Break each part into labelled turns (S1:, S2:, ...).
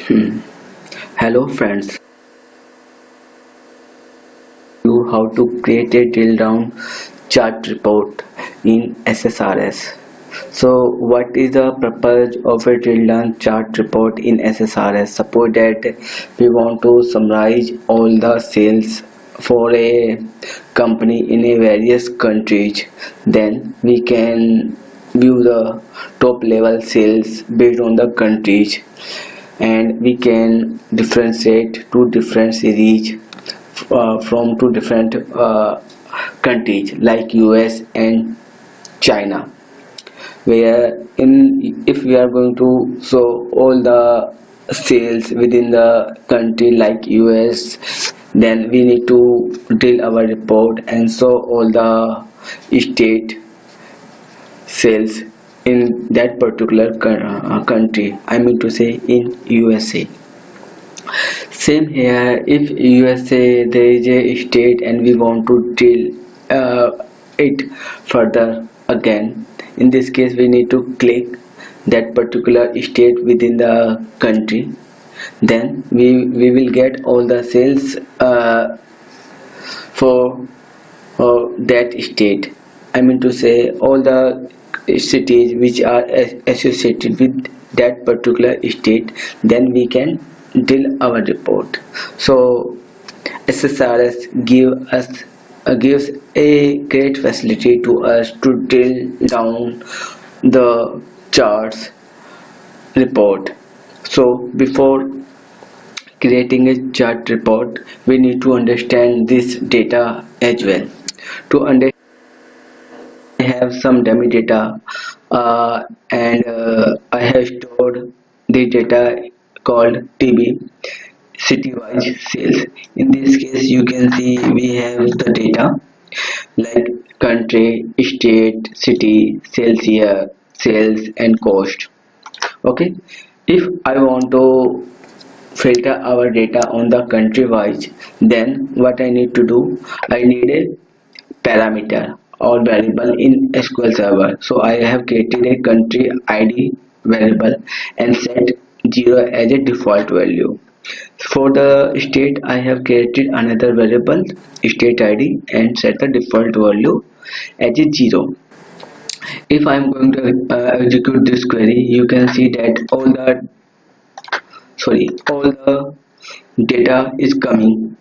S1: Hmm. Hello friends, you how to create a drill down chart report in SSRS. So what is the purpose of a drill down chart report in SSRS? Suppose that we want to summarize all the sales for a company in a various countries, then we can view the top level sales based on the countries, and we can differentiate two different series from two different countries like US and China, where in if we are going to show all the sales within the country like US, then we need to drill our report and show all the state sales in that particular country, I mean to say in USA. Same here, if USA there is a state and we want to drill it further again, in this case we need to click that particular state within the country, then we will get all the sales for that state, I mean to say all the cities which are associated with that particular state, then we can drill our report. So SSRS gives a great facility to us to drill down the charts report. So before creating a chart report, we need to understand this data as well. To understand, I have some dummy data, and I have stored the data called TB, city-wise sales. In this case, you can see we have the data like country, state, city, sales year, sales and cost. Okay, if I want to filter our data on the country wise, then what I need to do, I need a parameter or variable in SQL Server. So I have created a country ID variable and set 0 as a default value. For the state, I have created another variable state ID and set the default value as a 0. If I am going to execute this query, you can see that all the data is coming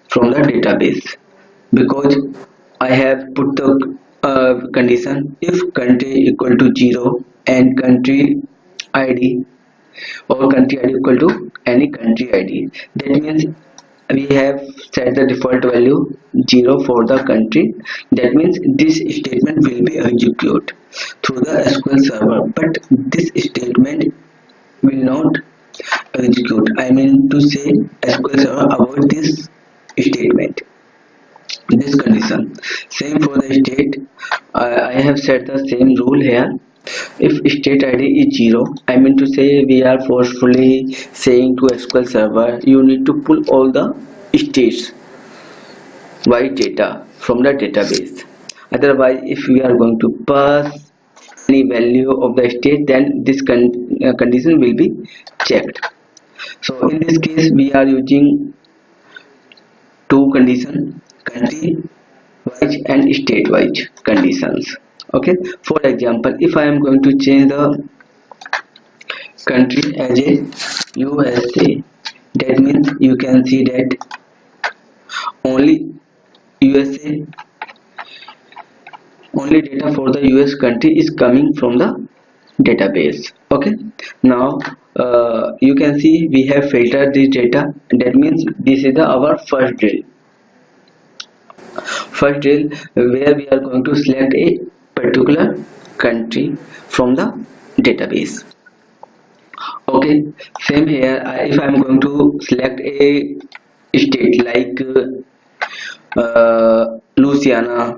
S1: from the database, because I have put the condition if country equal to 0 and country ID or country ID equal to any country ID. That means we have set the default value 0 for the country. That means this statement will be executed through the SQL server, but this statement will not execute, I mean to say SQL server avoid this statement, this condition. Same for the state. I have set the same rule here. If state ID is 0, I mean to say we are forcefully saying to SQL server you need to pull all the states wide data from the database. Otherwise, if we are going to pass any value of the state, then this condition will be checked. So in this case we are using two conditions, country wise and state wise conditions. Okay, for example, if I am going to change the country as a USA, that means you can see that only USA, only data for the US country is coming from the database. Okay, now you can see we have filtered this data. That means this is our first drill. First drill where we are going to select a particular country from the database. Okay, same here. If I am going to select a state like Louisiana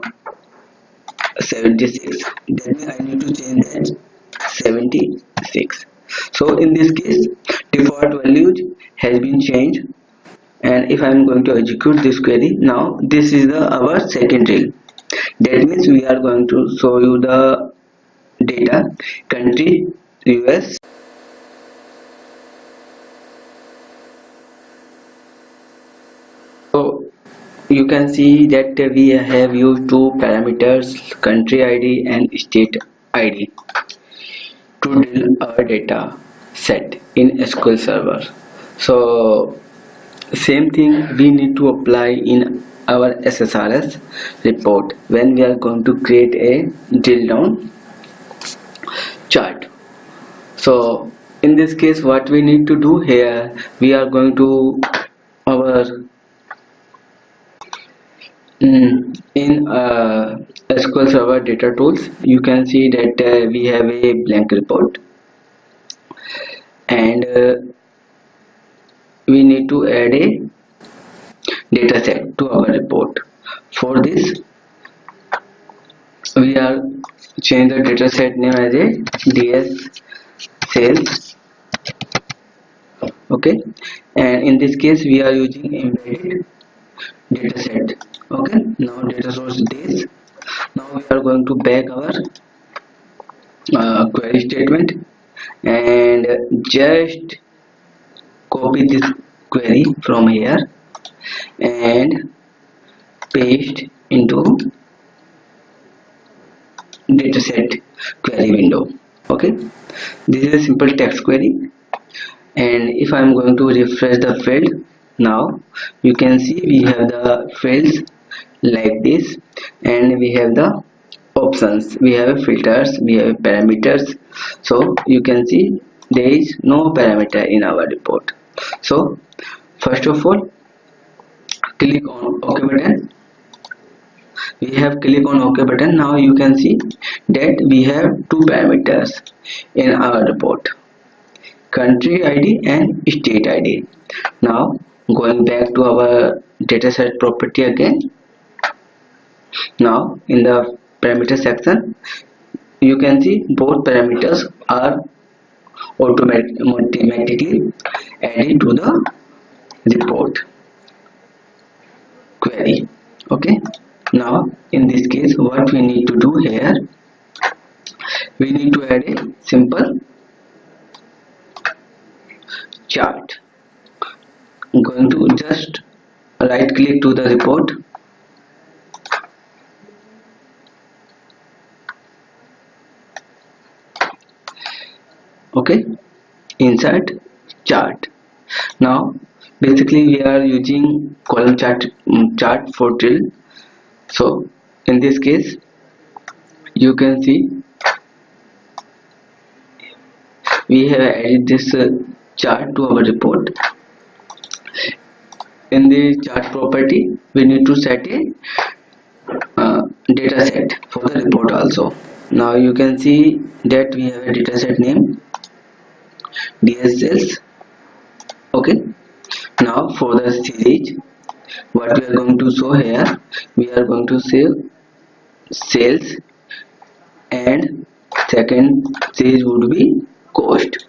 S1: 76, then I need to change that 76. So in this case default values has been changed, and if I am going to execute this query, now this is our second drill. That means we are going to show you the data country US can see that we have used two parameters, country ID and state ID, to drill our data set in SQL Server. So same thing we need to apply in our SSRS report when we are going to create a drill down chart. So in this case, what we need to do here, we are going to our in SQL Server data tools. You can see that we have a blank report, and we need to add a data set to our report. For this, we are change the data set name as a DS sales. Okay, and in this case we are using embedded data set. Okay, now data source days. Now we are going to back our query statement and just copy this query from here and paste into dataset query window. Okay, this is a simple text query, and if I am going to refresh the field, now you can see we have the fields like this, and we have the options, we have filters, we have parameters. So you can see there is no parameter in our report. So first of all, click on OK button. We have click on OK button. Now you can see that we have two parameters in our report, country ID and state ID. Now going back to our dataset property again. Now in the parameter section, you can see both parameters are automatically added to the report query. Okay, now in this case what we need to do here, we need to add a simple chart. I'm going to just right click to the report, okay, insert chart. Now basically we are using column chart for drill. So in this case you can see we have added this chart to our report. In the chart property we need to set a data set for the report also. Now you can see that we have a data set name DSLs. Okay, now for the series, what we are going to show here, we are going to say sales, and second series would be cost.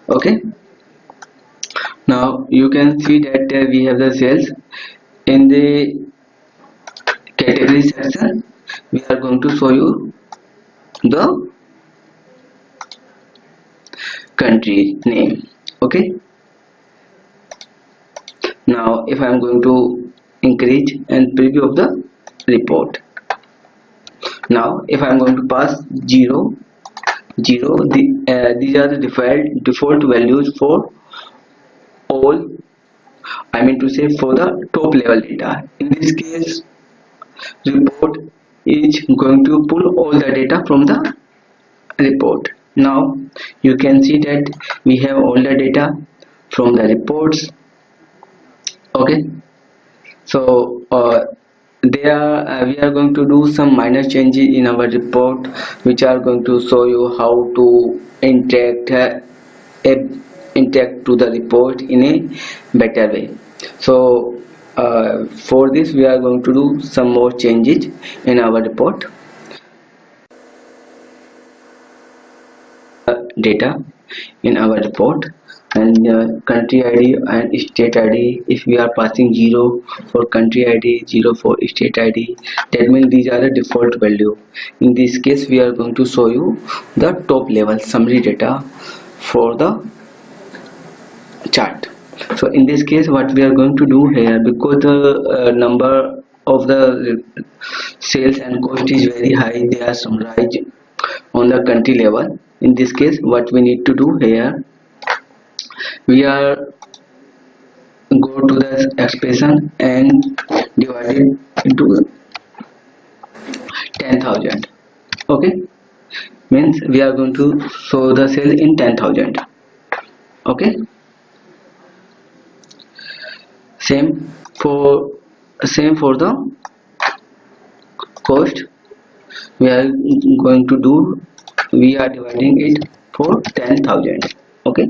S1: Okay, now you can see that we have the sales. In the category section we are going to show you the country name. Okay, now if I am going to increase and preview of the report, now if I am going to pass 0 these are the default values for all, I mean to say for the top level data. In this case report is going to pull all the data from the report. Now you can see that we have all the data from the reports. Okay, so we are going to do some minor changes in our report, which are going to show you how to interact to the report in a better way. So for this we are going to do some more changes in our report. Data in our report, and country ID and state ID, if we are passing 0 for country ID, 0 for state ID, that means these are the default value. In this case we are going to show you the top level summary data for the chart. So in this case, what we are going to do here, because the number of the sales and cost is very high, they are summarized on the country level. In this case, what we need to do here, we are go to the expression and divide it into 10,000. Okay, means we are going to show the sale in 10,000. Okay, same for the cost. We are going to do, we are dividing it for 10,000. Okay,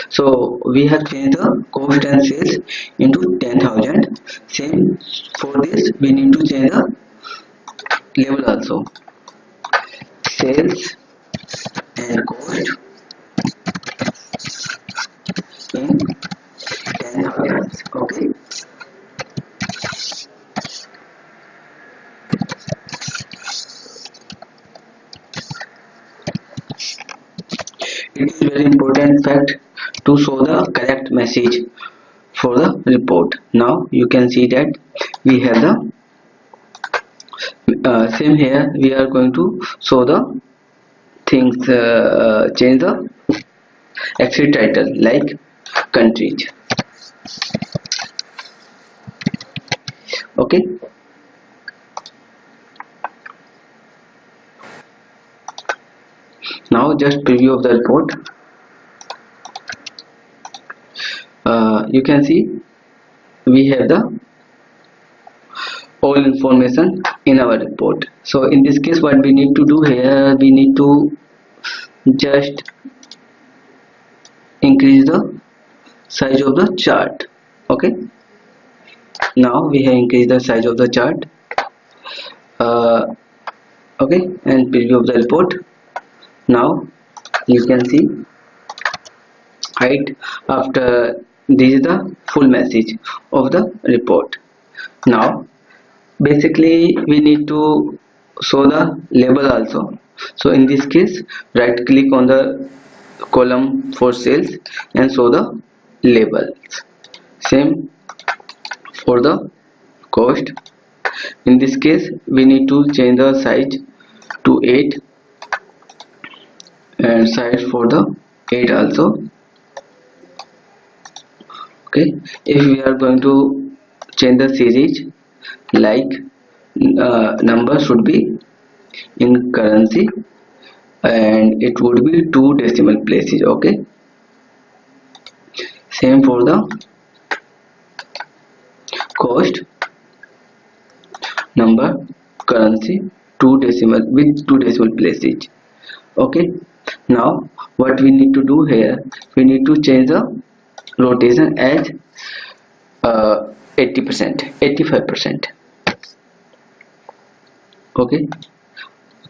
S1: so we have changed the cost and sales into 10,000. Same for this, we need to change the label also. Sales and cost in 10,000. Okay. It is very important fact to show the correct message for the report. Now you can see that we have the same here. We are going to show the things, change the exit title like countries. Okay, now just preview of the report. You can see we have the all information in our report. So in this case, what we need to do here, we need to just increase the size of the chart. Okay, now we have increased the size of the chart. Okay, and preview of the report. Now you can see right after this is the full message of the report. Now basically we need to show the label also. So in this case, right click on the column for sales and show the labels. Same for the cost. In this case, we need to change the size to 8 and size for the 8 also. Okay, if we are going to change the series, like number should be in currency and it would be 2 decimal places. Okay, same for the cost, number, currency, 2 decimal with 2 decimal places. Okay, now what we need to do here, we need to change the rotation as 80%, 85%. Okay,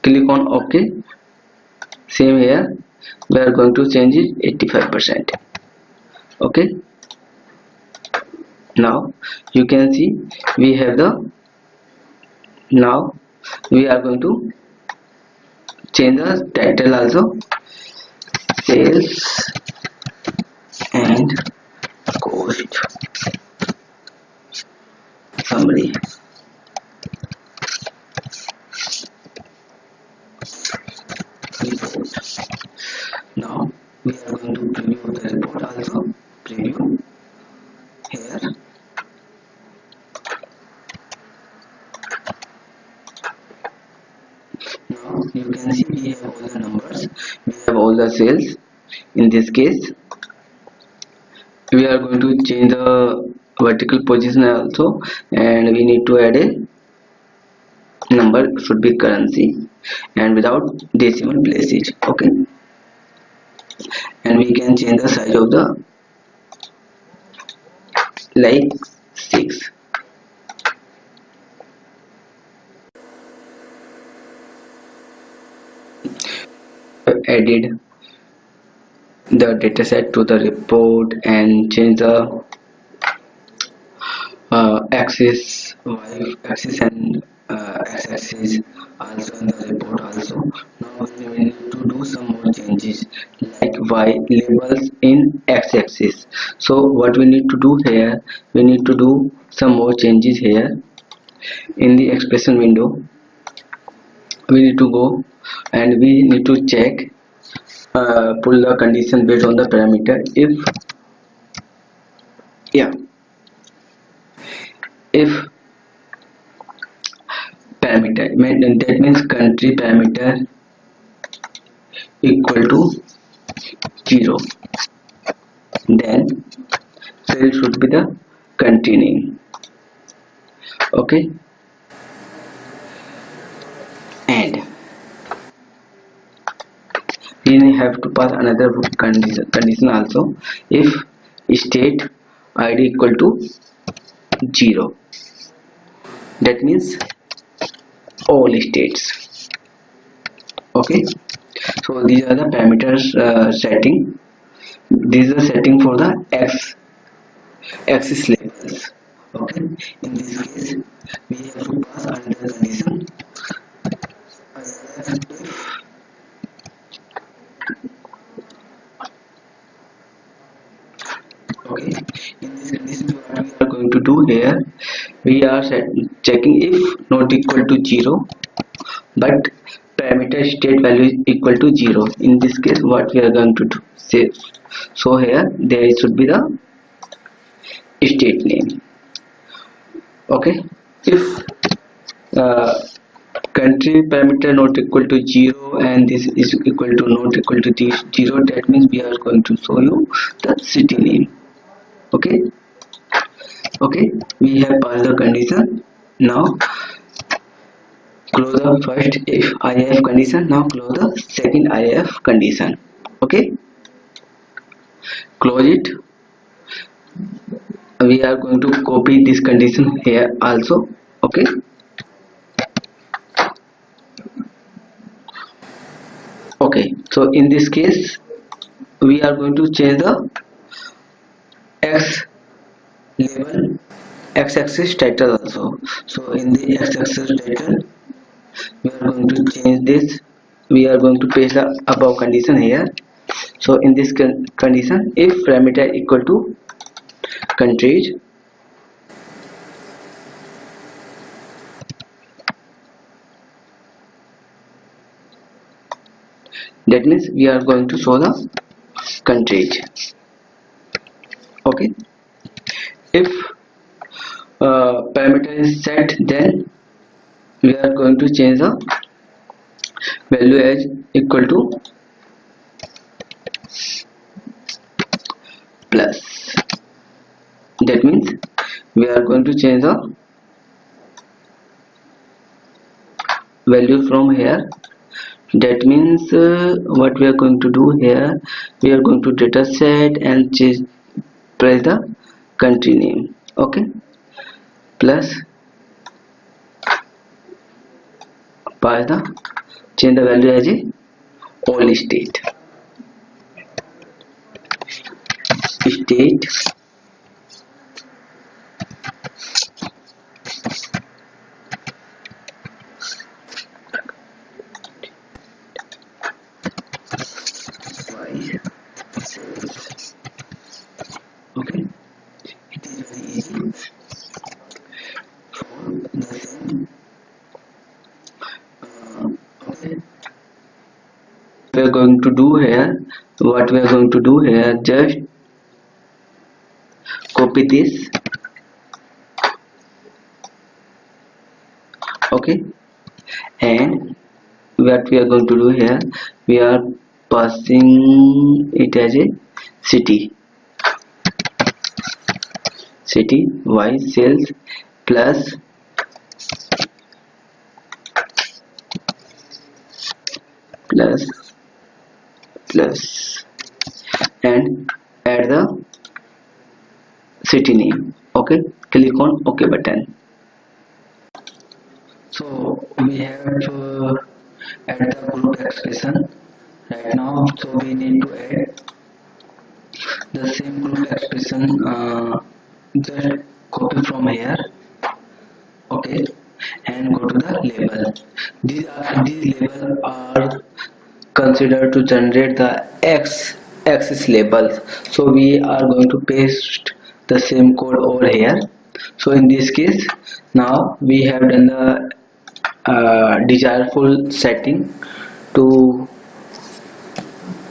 S1: click on OK. Same here, we are going to change it 85%. Okay, now you can see we have the, now we are going to change the title also, sales and cost summary. Now we are going to preview the report also. Preview here. Now you can see we have all the numbers, we have all the sales. In this case, we are going to change the vertical position also, and we need to add a number should be currency and without decimal places. Okay, and we can change the size of the like 6. Added the dataset to the report and change the axis, y axis and x axis also in the report also. Now we need to do some more changes like y labels in x-axis. So what we need to do here, we need to do some more changes here. In the expression window, we need to go and we need to check, pull the condition based on the parameter. If parameter, that means country parameter equal to 0, then cell should be the country name. Okay, and we have to pass another condition also. If state id equal to 0, that means all states. Okay, so these are the parameters setting. This is the setting for the axis labels. Okay, in this case we have to pass under condition okay. In this condition, what we are going to do here, we are checking if not equal to 0 but parameter state value is equal to 0. In this case, what we are going to do, say, so here there should be the state name. Okay, if country parameter not equal to 0 and this is equal to not equal to 0, that means we are going to show you the city name. Okay, we have passed the condition. Now close the first if if condition. Now close the second if condition. Okay, close it. We are going to copy this condition here also. Okay, so in this case we are going to change the x label x-axis title also. So in the x-axis title we are going to change this. We are going to paste the above condition here. So in this condition, if parameter equal to countries, that means we are going to show the countries. Okay, if parameter is set, then we are going to change the value as equal to plus. That means we are going to change the value from here. That means what we are going to do here, we are going to data set and press the country name. Okay, plus pass the change the value as a all state. Okay, it is very easy for the same. Okay, we are going to do here, what we are going to do here, just copy this. Okay, and what we are going to do here, we are passing it as a city y cells plus and add the city name. Okay, click on OK button. So we have add the group expression right now. So we need to add the same group expression. Just copy from here. Okay, and go to the label. These labels are consider to generate the axis labels. So we are going to paste the same code over here. So in this case, now we have done the desirable setting to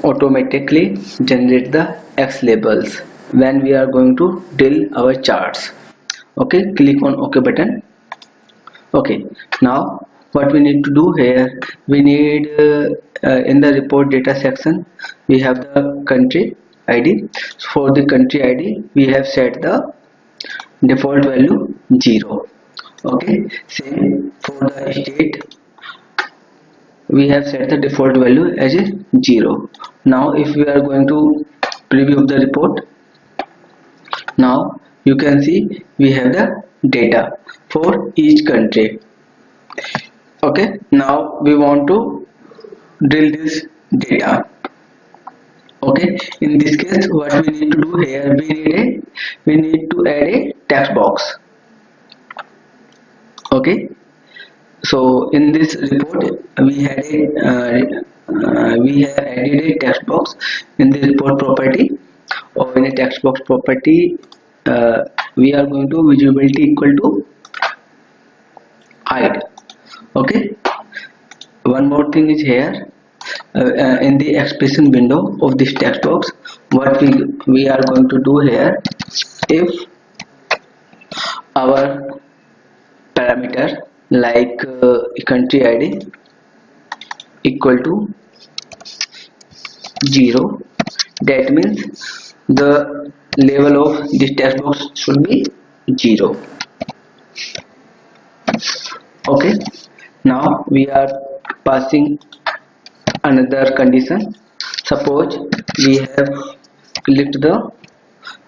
S1: automatically generate the X labels when we are going to drill our charts. Okay, click on OK button. Okay, now what we need to do here, we need in the report data section we have the country ID. For the country ID we have set the default value 0. Okay, same for the state we have set the default value as a 0. Now if we are going to preview the report, now you can see we have the data for each country. Okay, now we want to drill this data. Okay, in this case what we need to do here, we need to add a text box. Okay, so in this report we have added a text box in the report property, or in a text box property we are going to visibility equal to height. Okay, one more thing is here, in the expression window of this text box, what we are going to do here, if our parameter like country ID equal to 0, that means the level of this text box should be 0. Okay, now we are passing another condition. Suppose we have clicked the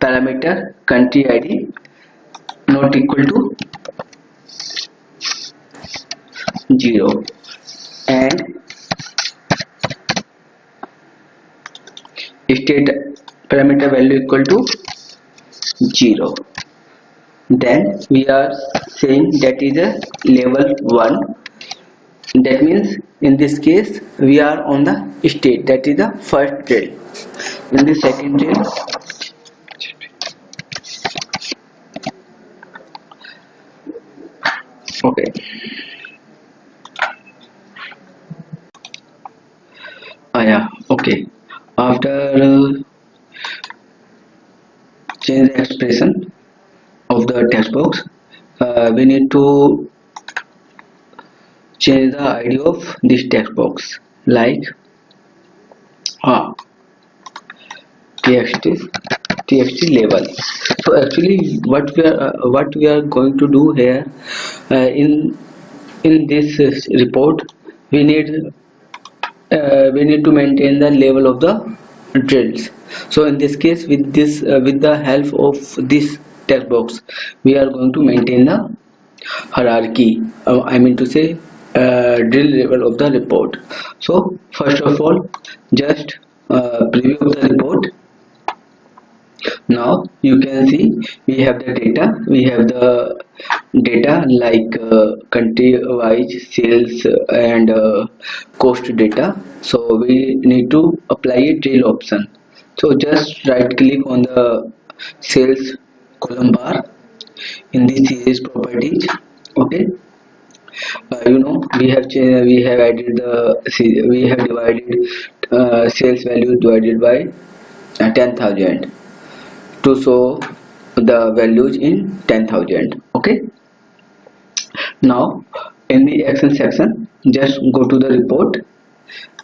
S1: parameter country ID not equal to 0 and state parameter value equal to 0, then we are saying that is a level 1. That means in this case we are on the state, that is the first drill. In the second drill, okay, yeah, okay, after change the expression of the text box, we need to change the ID of this text box like txt label. So actually what we are going to do here, in this report we need to maintain the level of the drills. So in this case, with this with the help of this text box, we are going to maintain the hierarchy, I mean to say drill level of the report. So first of all, just preview the report. Now you can see we have the data like country wise sales and cost data. So we need to apply a drill option. So just right click on the sales column bar in the series properties. Okay, we have added we have divided sales value divided by 10,000 to show the values in 10,000. Okay, now in the action section just go to the report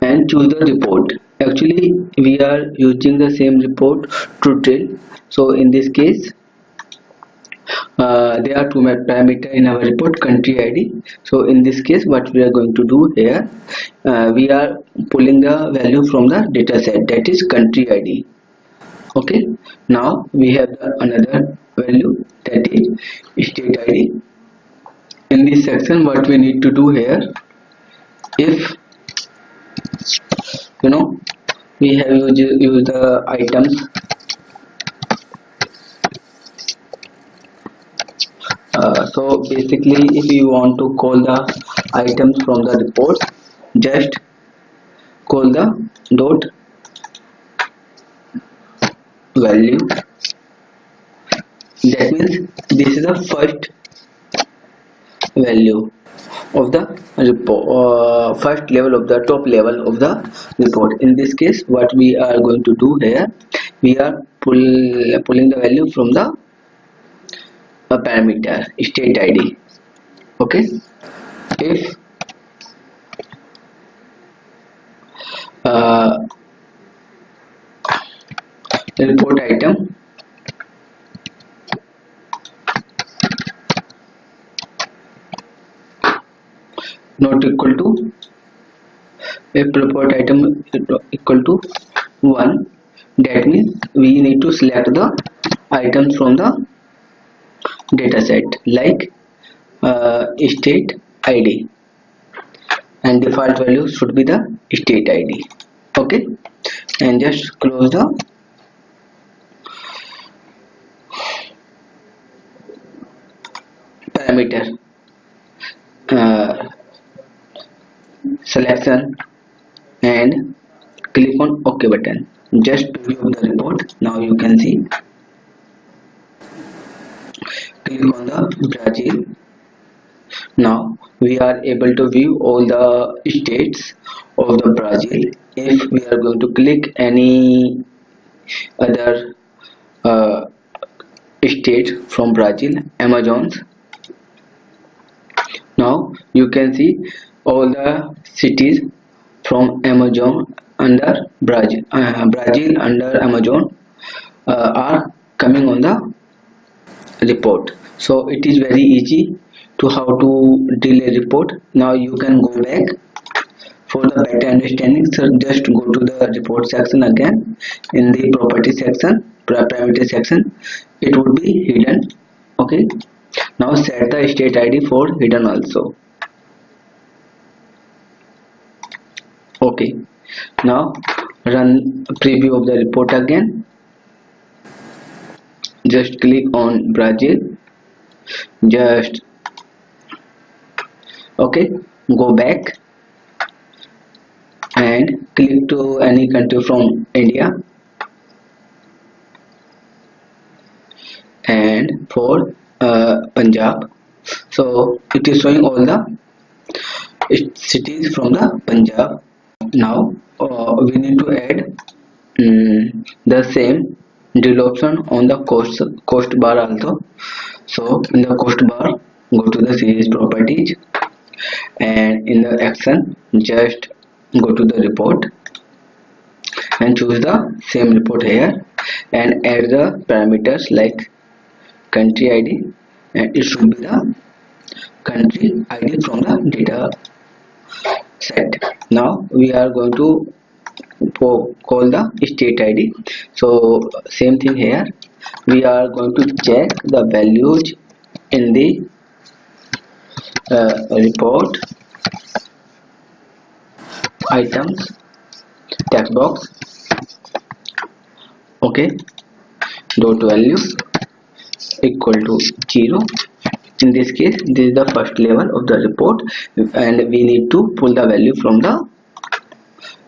S1: and choose the report. Actually we are using the same report to drill, so in this case there are two parameters in our report, country ID. So in this case what we are going to do here, we are pulling the value from the data set, that is country ID. Okay, now we have another value, that is state ID. In this section what we need to do here, if we have used the items, so basically if you want to call the items from the report, just call the dot value. That means this is the first value of the report, first level of the top level of the report. In this case, what we are going to do here, we are pulling the value from the parameter state id. Okay, if report item not equal to, if report item equal to 1, that means we need to select the items from the data set like state id, and default value should be the state id. Okay, and just close the parameter selection and click on OK button. Just preview the report. Now you can see, click on the Brazil. Now we are able to view all the states of the Brazil. If we are going to click any other state from Brazil, Amazons, now you can see all the cities from Amazon under Brazil, Brazil under Amazon are coming on the report. So it is very easy to how to deal a report. Now you can go back for the better understanding. So just go to the report section again. In the property section, parameter section, it would be hidden. Okay, now set the state id for hidden also. Okay, now run preview of the report again. Just click on Brazil. Just okay, go back and click to any country from India, and for Punjab. So it is showing all the cities from the Punjab. Now we need to add the same drill option on the cost bar also. So in the cost bar, go to the series properties, and in the action just go to the report and choose the same report here, and add the parameters like country id, and it should be the country id from the data set. Now we are going to call the state id. So same thing here, we are going to check the values in the report items text box. Okay, dot value equal to 0. In this case, this is the first level of the report, and we need to pull the value from the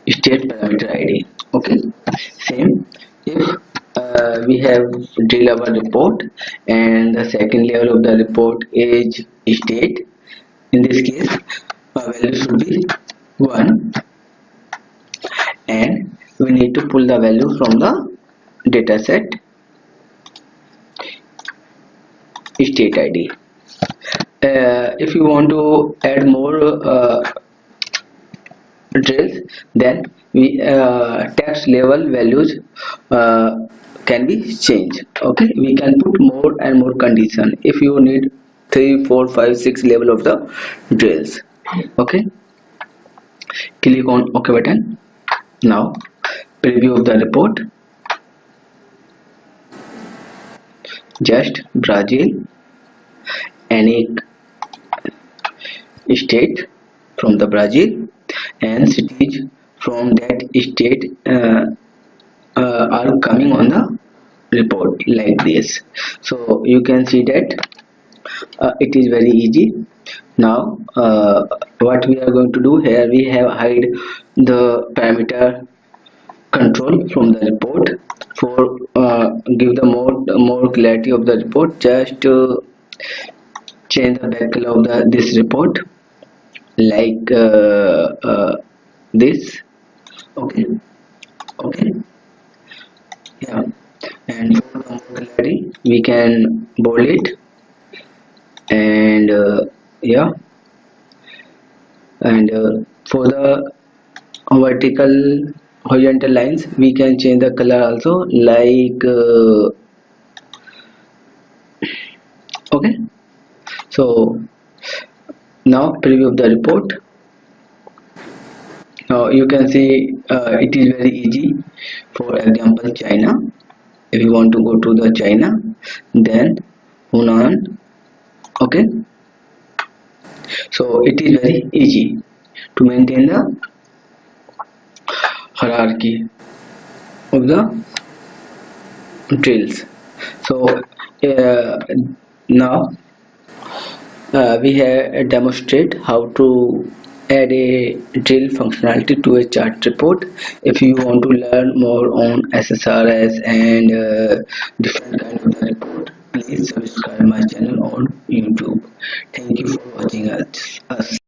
S1: state parameter id. Okay, same if we have drill our report and the second level of the report is state. In this case, value should be 1, and we need to pull the value from the data set state id. If you want to add more drills, then we text level values can be changed. Okay, we can put more and more condition if you need 3, 4, 5, 6 level of the drills. Okay, click on OK button. Now preview of the report. Just Brazil, any state from the Brazil, and cities from that state are coming on the report like this. So you can see that it is very easy Now what we are going to do here, we have hide the parameter control from the report. For give the more clarity of the report, just change the back color of this report, like this. Okay, okay, yeah. And for the more clarity, we can bold it, and yeah. And for the vertical horizontal lines, we can change the color also, like okay. So now preview of the report. Now you can see it is very easy. For example, China. If you want to go to the China, then Hunan. Okay, so it is very easy to maintain the hierarchy of the drills. So now we have demonstrate how to add a drill functionality to a chart report. If you want to learn more on SSRS and different kind of the report, please subscribe my channel on YouTube. Thank you for watching us.